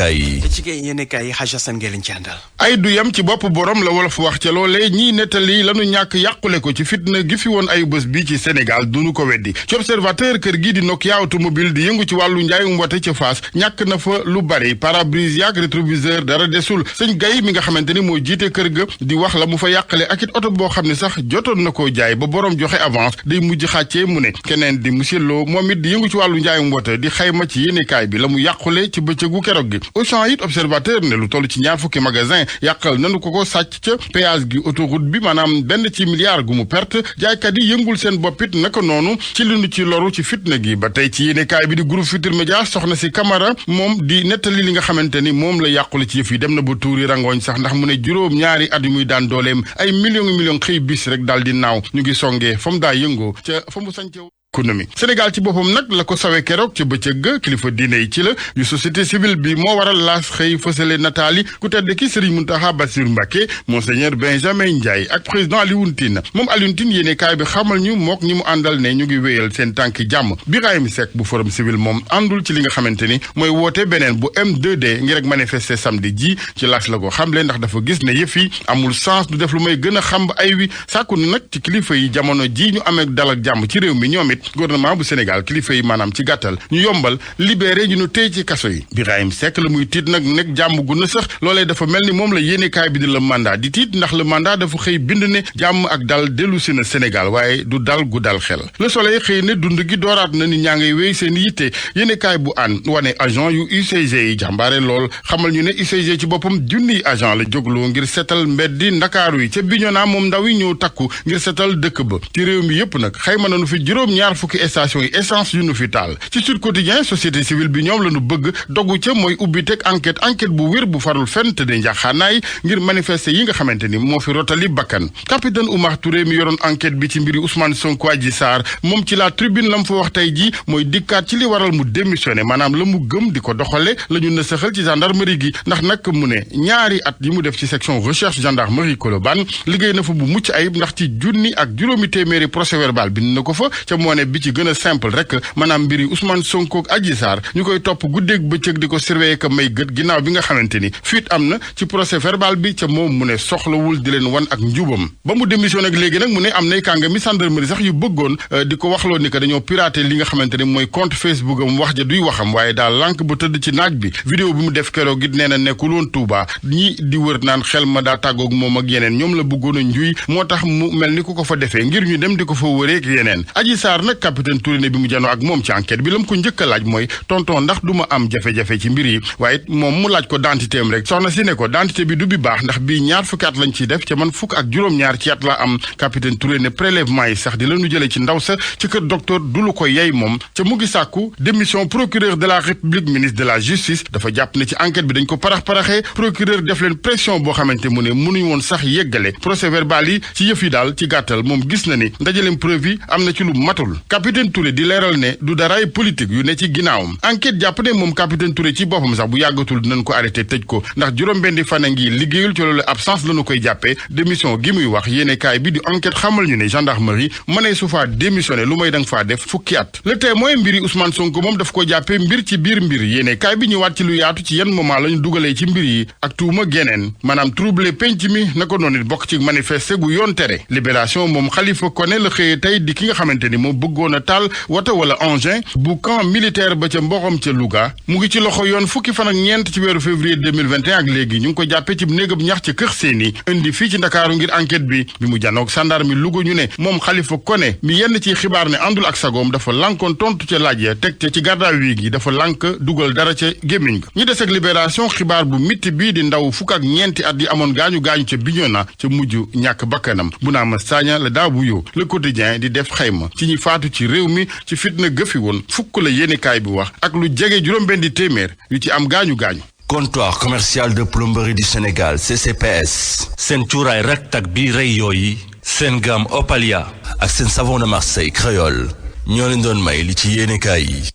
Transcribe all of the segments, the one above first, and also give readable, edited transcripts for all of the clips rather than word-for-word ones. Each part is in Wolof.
ci yéenekaay yi Hadj Assane Gueye lañ ci àndal. ay du yam ci bopp borom la wolof wax ca loolee ñii nettali lanu ñàkk yàqule ko ci fitna gi fi woon ay bés bi ci Sénégal duñu ko weddi ci observateur kër gi di Nokia automobile di yëngu ci wàllu njaayum wote ca Fass ñàkk na fa lu bari pare-brise yaak rétroviseur dara desul sëñ Gaye mi nga xamante ni moo jiite kër ga di wax la mu fa yàqale ak it oto boo xam ne sax jotoon na koo jaay ba borom joxe avance day mujj xàccee mu ne keneen di monsieur Lo moom it di yëngu ci wàllu njaayum wote di xayma ci yéenekaay bi la mu yàqule ci bëccëgu keroog gi Auchan it observateur ne lu toll ci ñaar fukki magasin yàqal nanu ko sàcc ca péage gi autoroute bi maanaam benn ci milliard gu mu perte jaaykat yi yëngul seen boppit naka noonu ci li nu ci loru ci fitna gi ba tey ci yéenekaay bi di groupe Futurs Médias soxna si Camara moom di nettali li nga xamante ni moom la yàqule ci yëf yi dem na ba tuuri rangooñ sax ndax mu ne juróom ñaari at yu muy daan dooleem ay millions xëy bis rek daal di naaw ñu ngi songee fa mu daa yëngoo ca fa mu sañce économie Sénégal ci boppam nag la ko sawe keroog ca bëccëg ga kilifa diine yi ci la yu société civile bi moo waral laas xëy fësale nataali ku tedd ki Serigne Mountakha Bassirou Mbacké Monseigneur Benjamin Ndiaye ak président Alioune Tine moom Alioune Tine yéenekaay bi xamal ñu mook ñi mu àndal ne ñu ngi wéyal seen tànki jàmm Birahim Seck bu forum civil moom àndul ci li nga xamante ni mooy woote beneen bu M2D ngir rek manifester samedi ji ci laas la ko xamle ndax dafa gis ne yëf yi amul sens du def lu may gën a xam ay wi sàkku nag ci kilifa yi jamono ji ñu amee dal ak jàmm ci réew mi ñoom it gouvernement bu Sénégal kilifa yi maanaam ci gàttal ñu yombal libéré ñu nu téy ci kaso yi Birahim Seck la muy tiit nag nekk jàmm gu na sax loolee dafa mel ni moom la yéenekaay bi di le mandat di tiit ndax le mandat dafa xëy bind ne jàmm ak dal dellu si na Sénégal waaye du dal gu dal xel le soleil xëy ne dund gi dooraat na ni ñaa ngay wéy seen yitte yéenekaay bu an wane agent yu UCG yi jàmbaare lool xamal ñu ne UCG ci boppam junniy agent la jógloo ngir setal mbeddi Ndakaaru yi ca Bignona moom ndaw yi ñëw takku ngir setal dëkk ba ci réew mi yépp nag xayma nañu fi juróom-ñaar fukki station yi essence yu nu fi taal ci Sud Quotidien société civile bi ñoom la ñu bëgg dogu ca mooy ubbi teg enquête bu wér bu farul fenn te de njaxaanaay ngir manifester yi nga xamante ni moo fi rotali bakkan capitaine Oumar Touré mi yoroon enquête bi ci mbiri Ousmane Sonko Adji Sarr moom ci la tribune la mu fa wax tey ji mooy dikkaat ci li waral mu démissionné maanaam la mu gëm di ko doxale la ñu nësaxal ci gendarmerie gi ndax nag mu ne ñaari at yi mu def ci section recherche gendarmerie Colobane liggéey na fa bu mucc ayib ndax ci junni ak juróomi téeméeri procès verbal bind na ko fa ca moo ne bi ci gën a simple rek maanaam mbiri Ousmane Sonko ak Adji Sarr ñu koy topp guddeeg bëccëg di ko surveiller ka may gët ginnaaw bi nga xamante ni fuite am na ci procès verbal bi ca moom mu ne soxlawul di leen wan ak njubam ba mu démissionné ak léegi nag mu ne am nay kàngami gendarmerie sax yu bëggoon di ko waxloo ni que dañoo piraté li nga xamante ni mooy compte Facebook am wax ja duy waxam waaye daal lànk bu tëdd ci naaj bi vidéo bi mu def keroog it nee na nekkul woon Touba ñi di wër naan xel ma daa tàggoog moom ak yeneen ñoom la bëggoon a njuy moo tax mu mel ni ku ko fa defee ngir ñu dem di ko fa wëree ak yeneen Adji Sarr nag capitaine Touré bi mu janoo ak moom ci enquête bi la mu ko njëkk a laaj mooy tonton ndax du ma am jafe-jafe ci mbir yi waaye moom mu laaj ko dentité am rek soxna si ne ko dentité bi du bi baax ndax bii ñaar fukki at lañ ciy def ca man fukk ak juróom-ñaar ci at la am capitaine Touré ne prélèvement yi sax di lañu jëlee ci ndaw sa ci kër docteur du lu ko yey moom ca mu ngi sàkku démission procureur de la république ministre de la justice dafa jàpp ne ci enquête bi dañ ko parax-paraxee procureur def leen pression boo xamante mu ne mënuñ woon sax yeggale procès verbal yi ci yëf yi daal ci gàttal moom gis na ni ndajaleem preuve yi am na ci lu matul capitaine Touré di leeral ne du daraay politique yu ne ci ginnaawam enquête jàpp ne moom capitaine Touré ci boppam sax bu yàggatul dinañ ko arrêté tëj ko ndax juróom-benni fan a ngi liggéeyul ci loolu absence lañu koy jàppee démission gi muy wax yéenekaay bi di enquête xamal ñu ne gendarmerie mënee su faa démissionné lu may danga faa def fukki at le témoin mbiri Ousmane Sonko moom daf ko jàppee mbir ci biir mbir yéenekaay bi ñëwaat ci lu yaatu ci yan moment lañu dugalee ci mbir yi ak tuuma geneen maanaam trouble penc mi na ko noonu bokk ci manifester gu yoon tere libération moom Khalifa Koné la xëyee tey di ki nga xamante ni moo bëggoon a taal wata wala engin bu camp militaire ba ca Mboxom ca Louga mu ngi ci loxo yoon fukki fan ak ñeent ci weeru février 2021 ak léegi ñu ngi ko jàppee ci néegab ñax ca Kër Séni indi fii ci Ndakaaru ngir enquête bi mu janoog gendarme mi Louga ñu ne moom Khalifa Koné mi yenn ci xibaar ne àndul ak sagoom dafa lànkoon tontu ca laaj ya teg ca ci garda wi gi dafa lànk dugal dara ca gémmiñ ga ñu des ak libération xibaar bu mitti bii di ndaw fukk ak ñeenti at yi amoon gaañu-gaañu ca Bignona ca mujj ñàkk bakkanam bu naa ma Sagna la daa bu yo Le Quotidien di def xayma ci ñi faatu ci réew mi ci fitna gëfi woon fukk la yéenekaay bi wax ak lu jege juróom-benn téeméer yu ci am gaañu-gaañu. Comptoir commercial de plomberie du Sénégal CCPS seen cuuraay raktak bi rey yooyu seen gamme Opalia ak seen savon de Marseille créole ñoo leen doon may li ci yéenekaay yi.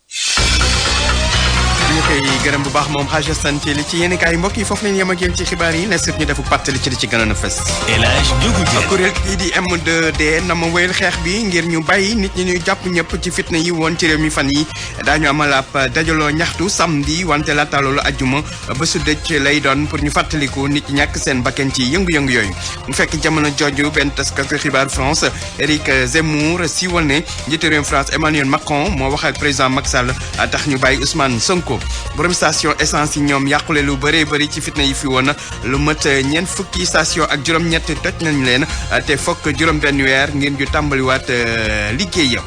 koy gërëm bu baax moom Hadj Assane li ci yéen kaay mbokk yi foofu leen yem ak yéen ci xibaar yi les ñu defu pàttali ci li ci gënoon a fës. El Hadj Ndiogou Diène kuréel kii di M2D na ma wéyal xeex bi ngir ñu bàyyi nit ñi ñuy jàpp ñëpp ci fitna yi woon ci réew mi fan yi daañu amal ab dajaloo ñaxtu samedi wante laata loolu ajjuma bésu dëcc lay doon pour ñu fàttaliku nit ñi ñàkk seen bakkan ci yëngu-yëngu yooyu. mu fekk jamono jooju benn taskatu xibaar France Éric Zemmour siiwal ne njiitu réew France Emmanuel Macron moo wax ak président Macky Sall tax ñu bàyyi Ousmane Sonko. borom station essence yi ñoom yàqule lu bëree bëri ci fitna yi fi woon lu mat ñeent fukki station ak juróom-ñett toj nañu leen te fokk juróom-benn weer ngir ñu tàmbaliwaat liggéey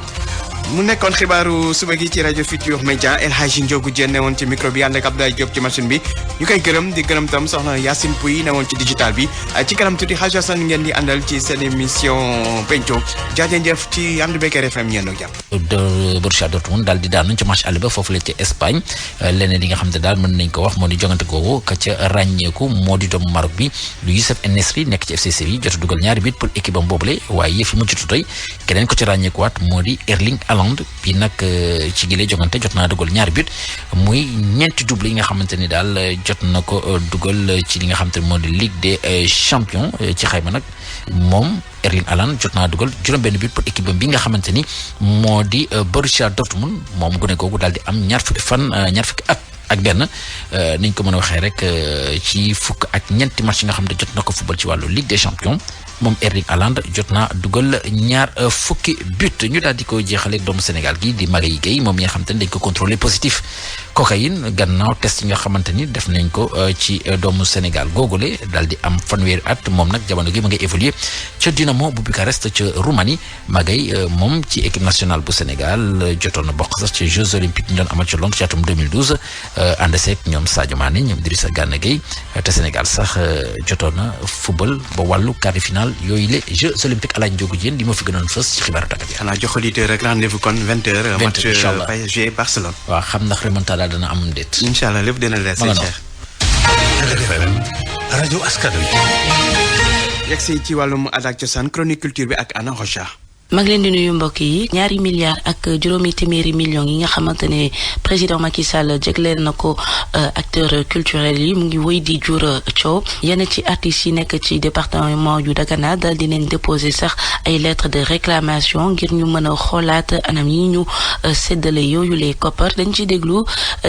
mu nekkoon xibaaru suba gi ci rajo Futurs Médias El Hadji Ndiogou Diène ne woon ci micro bi ànd ak Abdoulaye Diop ci machine bi ñu koy gërëm di gërëm tam soxna Yacine Pouy ne woon ci digital bi ci kanam tuuti Hadj Assane ngeen di àndal ci seen émission penco jaajëf ci ànd beeg RFM ñeen ak jàmm. Borussia Dortmund daal di daanu ci match aller ba foofu la ci Espagne leneen li nga xam ne daal mën nañ ko wax moo di jongante googu ka ca ràññeeku moo di doomu Maroc bi lu Youssef En-Nesyri nekk ci FC Séville jot a dugal ñaari bit pour équipe am boobule waaye yëf yi mujj tey keneen ko ci ràññeekuwaat moo di Erling Haaland bi nag ci gile jongante jot naa dugal ñaari but muy ñeenti double yi nga xamante ni daal jot na ko dugal ci li nga xamante ni moo di Ligue des Champions ci xayma nag moom Erling Haaland jot naa dugal juróom-benn but pour équipe bi nga xamante ni moo di Borussia Dortmund moom gune googu daal di am ñaar fukki at ak benn niñ ko mën a waxee rek ci fukk ak ñeenti match yi nga xam ne jot na ko football ci wàllu Ligue des Champions moom Erling Haaland jot naa dugal ñaar fukki but ñu daal di ko jeexale doomu Sénégal gi di Magaye Gueye moom mi nga xamante ni dañ ko contrôlé positif cocaïne gannaaw test yi nga xamante ni def nañ ko ci doomu Sénégal googule daal di am fanweeri at moom nag jamono gi ma ngay évoluer ca Dynamo bu Bucarest ca Roumanie Magaye moom ci équipe nationale bu Sénégal jotoon na bokk sax ci Jeux olympiques ñu doon amal ci Londres ci atum 2012 ànd seeg ñoom Sadio Mané ñoom Idrissa Gana Gueye te Sénégal sax jotoon na football ba wàllu quart de finale yooyu les Jeux olympiques Alaaji Ndiogou Diène li ma fi gënoon fës ci xibaaru tàggat yi. xanaa jox auditeur rek rendez-vous kon 20h. match PSG Barcelone. waaw xam ndax remontada dana am déet. incha allah lépp dina leer seen Cheikh. RFM rajo askan wi. yegsi ci wàllum aada ak cosaan chronique culture bi ak Anna Rocha. maa ngi leen di nuyu mbokk yi 2 milliards ak juróomi téeméeri millions yi nga xamante ne président Macky Sall jégleel na ko acteurs culturels yi mu ngi wéy di jur coow yenn ci artistes yi nekk ci département yu Dagana daal di leen déposer sax ay lettres de réclamation ngir ñu mën a xoolaat anam yi ñu séddale yooyu les koppar dañ ci déglu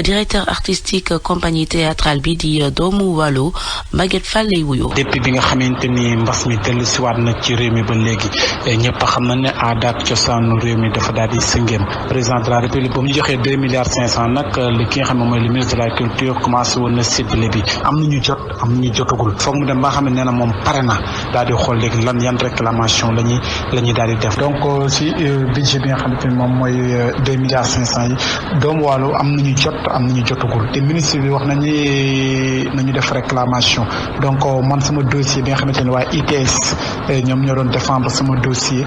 directeur artistique compagnie théâtrale bi di doomu Waalo Maguette Fall lay wuyoo. depuis bi nga xamante ni mbas mi dellusiwaat na ci réew mi ba léegi ñëpp xam na ne aada ak cosaanu réew mi dafa daal di sëngéem président de la république ba mu joxee 2 milliards 500 nag ki nga xam ne mooy le ministre de la culture commencé woon na séddale bi am nañu jot am nañu jotagul foog mu dem ba nga xam ne nee na moom pare na daal di xool léegi lan yan réclamation la ñuy daal di def donc si budget bi nga xamante ni moom mooy 2 milliards 500 yi doomu Waalo am nañu jot am nañu jotagul te ministre bi wax nañu def réclamation donc man sama dossier bi nga xamante ne waaye ITS ñoom ñoo doon défendre sama dossier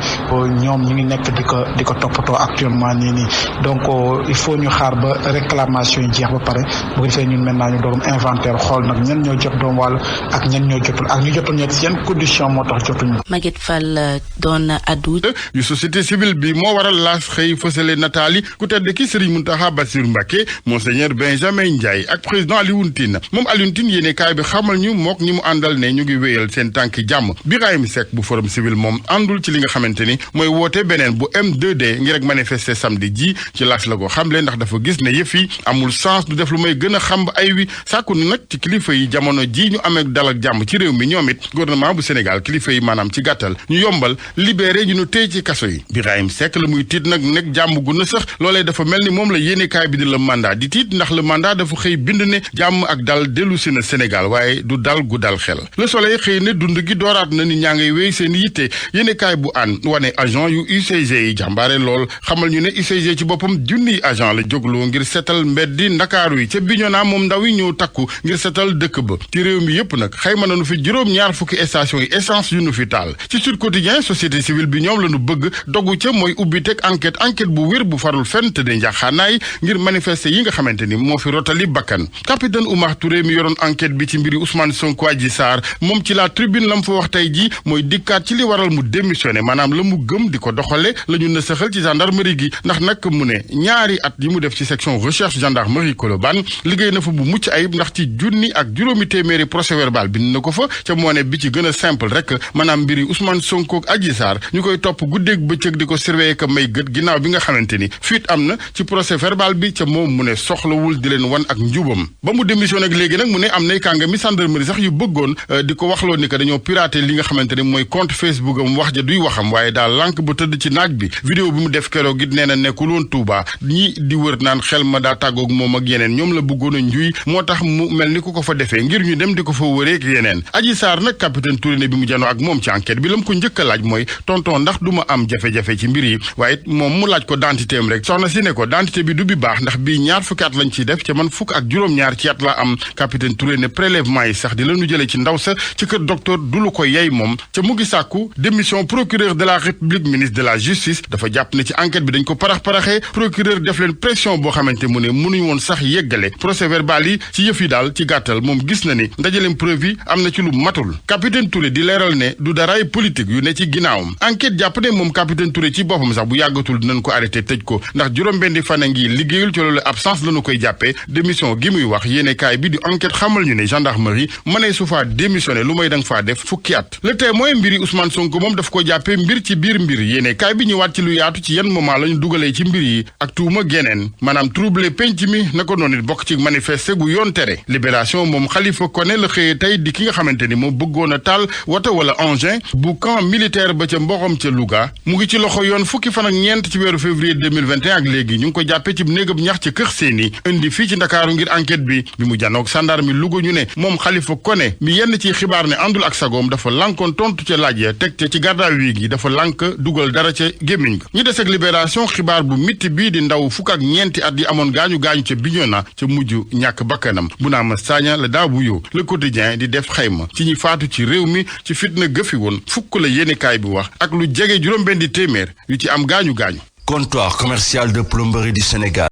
ñoom ñu ngi nekk di ko toppatoo actuellement nii donc il faut ñu xaar ba réclamation yi jeex ba pare bu ko defee ñun maintenant ñu doon inventaire xool nag ñan ñoo jot doomu Waalo ak ñan ñoo jotul ak ñu jotul ñett yan condition moo tax jotuñu. Maguette Fall doon addu yu société civile bi moo waral laas xëy fësale nataali ku tedd ki Serigne Mountakha Bassirou Mbacké monseigneur Benjamin Ndiaye ak président Alioune Tine moom Alioune Tine yéene kaay bi xamal ñu mook ñi mu àndal ne ñu ngi wéyal seen tànki jàmm Birahim Seck bu forum civil moom àndul ci li nga xamante ni mooy woote beneen bu M2D ngir rek manifester samedi ji ci laas la ko xamle ndax dafa gis ne yëf yi amul sens du def lu may gën a xamb ay wi sàkku na nag ci kilifa yi jamono ji ñu amee dal ak jàmm ci réew mi ñoom it gouvernement bu Sénégal kilifa yi maanaam ci gàttal ñu yombal libéré ñu nu téy ci kaso yi Birahim Seck la muy tiit nag nekk jàmm gu na sax loolee dafa mel ni moom la yéenekaay bi di le mandat di tiit ndax le mandat dafa xëy bind ne jàmm ak dal dellu si na Sénégal waaye du dal gu dal xel le soleil xëy ne dund gi dooraat na ni ñaa ngay wéy seen yitte yéenekaay bu an wane agent yu UCG yi jàmbaare lool xamal ñu ne UCG ci boppam junniy agent la jógloo ngir setal mbeddi Ndakaaru yi ca Bignona moom ndaw yi ñëw takku ngir setal dëkk ba ci réew mi yépp nag xayma nañu fi juróom-ñaar fukki station yi essence yu nu fi taal ci Sud Quotidien société civile bi ñoom lañu bëgg dogu ca mooy ubbi teg enquête bu wér bu farul fenn te de njaxaanaay ngir manifester yi nga xamante ni moo fi rotali bakkan capitaine Oumar Touré mi yoroon yoroon enquête bi ci mbiri Ousmane Sonko Adji Sarr moom ci la tribune la mu fa wax tey ji mooy dikkaat ci li waral mu démissionné maanaam la mu gëm di ko doxale la ñu nësaxal ci gendarmerie gi ndax nag mu ne ñaari at yi mu def ci section recherche gendarmerie Colobane liggéey na fa bu mucc ayib ndax ci junni ak juróomi téeméeri procès verbal bind na ko fa ca moo ne bi ci gën a simple rek maanaam mbiri Ousmane Sonko ak Adji Sarr ñu koy topp guddeeg bëccëg di ko surveiller ka may gët ginnaaw bi nga xamante ni fuite am na ci procès verbal bi ca moom mu ne soxlawul di leen wan ak njubam ba mu démissionné ak léegi nag mu ne am nay kàngami gendarmerie sax yu bëggoon di ko waxloo ni que dañoo piraté li nga xamante ni mooy compte Facebook am wax ja duy waxam waaye daal lànk ba tëdd ci naaj bi vidéo bi mu def keroog it nee na nekkul woon Touba ñi di wër naan xel ma daa tàggoog moom ak yeneen ñoom la bëggoon a njuy moo tax mu mel ni ku ko fa defee ngir ñu dem di ko fa wëreek yeneen Adji Sarr nag capitaine Touré ne bi mu janoo ak moom ci enquête bi la mu ko njëkk a laaj mooy tonton ndax du ma am jafe-jafe ci mbir yi waaye moom mu laaj ko dentité am rek soxna si ne ko dentité bi du bi baax ndax bii ñaar fukki at lañ ciy def ca man fukk ak juróom-ñaar ci at la am capitaine Touré ne prélèvement yi sax di lañu jëlee ci ndaw sa ci kër docteur du lu ko yey moom ca mu ngi sàkku démission procureur de la république ministre de la justice dafa jàpp ne ci enquête bi dañ ko parax-paraxee procureur def leen pression boo xamante mu ne mënuñ woon sax yeggale procès verbal yi ci yëf yi daal ci gàttal moom gis na ni ndajaleem preuve yi am na ci lu matul capitaine Touré di leeral ne du daraay politique yu ne ci ginnaawam enquête jàpp ne moom capitaine Touré ci boppam sax bu yàggatul dinañ ko arrêté tëj ko ndax juróom-benni fan a ngi liggéeyul ci loolu absence lañu koy jàppee démission gi muy wax yéene kaay bi di enquête xamal ñu ne gendarmerie mënee su faa démissionné lu may danga faa def fukki at le témoin mbiri Ousmane Sonko moom daf ko jàppee mbir ci biir mbir yéene kaay bi ñëwaat ci lu yaatu ci yan moment lañu dugalee ci mbir yi ak tuuma geneen maanaam trouble penc mi na ko noonu it bokk ci manifester gu yoon tere libération moom Khalifa Koné la xëyee tey di ki nga xamante ni moom bëggoon a taal wata wala engin bu camp militaire ba ca Mboxom ca Louga mu ngi ci loxo yoon fukki fan ak ñeent ci weeru février 2021 ak léegi ñu ngi ko jàppee ci néegab ñax ci kër seeni indi fii ci Ndakaaru ngir enquête bi mu janoog sandaar mi Louga ñu ne moom Khalifa Koné mi yenn ci xibaar ne àndul ak sagoom dafa lànkoon tontu ca laaj ya teg ca ci garda wi gi dafa lànk dugal dara ca gémmiñ ga ñu des ak libération xibaar bu mitti bii di ndaw fukk ak ñeenti at yi amoon gaañu-gaañu ca Bignona ca mujj ñàkk bakkanam bu naa ma Sagna la daa bu yo le quotidien di def xayma ci ñi faatu ci réew mi ci fitna gëfi woon fukk la yéenekaay bi wax ak lu jege juróom-benn di téeméer yu ci am gaañu-gaañu. Comptoir commercial de plomberie du Sénégal.